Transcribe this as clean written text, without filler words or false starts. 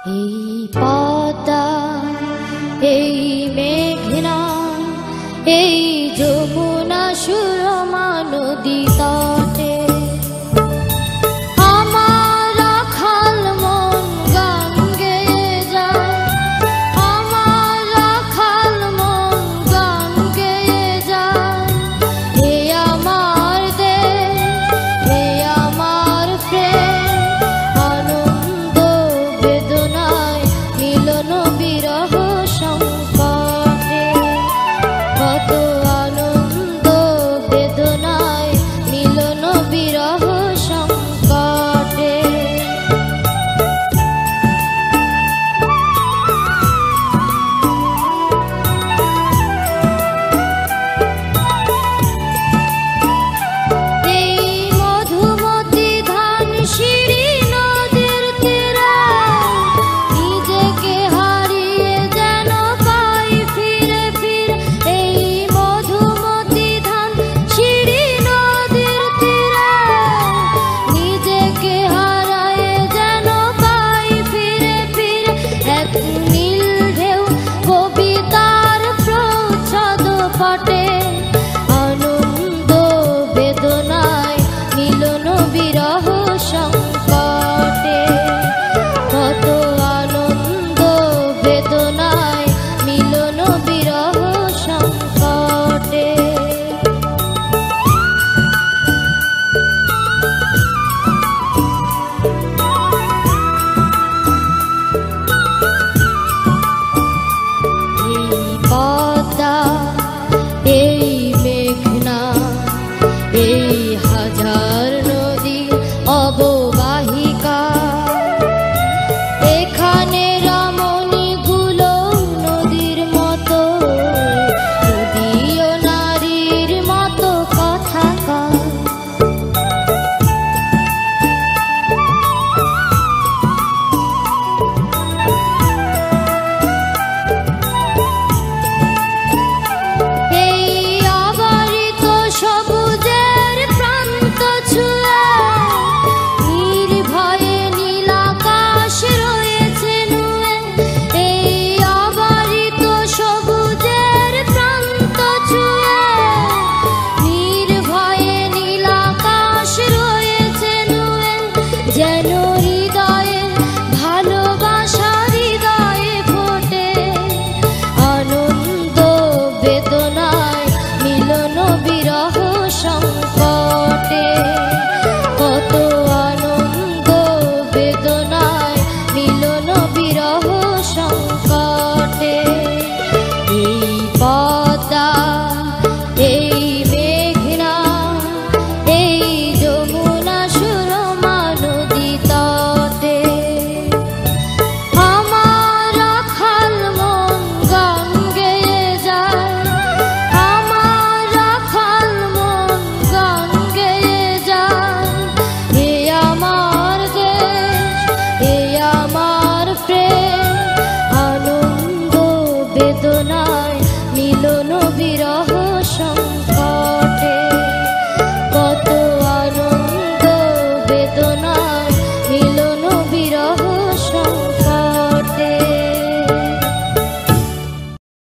এই পদ্মা, এই মেঘনা, এই যমুনা সুরমা নদী তটে আমার রাখাল মন গান গেয়ে যায়, আমার রাখাল মন গান গেয়ে যায়। হে আমার দেশ, হে আমার প্রেম, আনন্দ বেদনায় মিলন বিরহ সংকটে, কত আনন্দ বেদনায় মিলন বিরহ সংকটে। এই মধুমতি ধান সিঁড়ি নদীর তীরে নিজেকে হারিয়ে যেন পাই ফিরে ফিরে। এই মধুমতি ধান সিঁড়ি নদীর তীরে নিজেকে হারায়ে যেন পাই ফিরে ফিরে। এক নীল ঢেউ কবিতার প্রচ্ছদ পটে, আনন্দ বেদনায় মিলন বিরহ সংকটে, কত আনন্দ বেদনায় মিলন বিরহ সংকটে। এই পদ্মা, এই মেঘনা, এই হাজার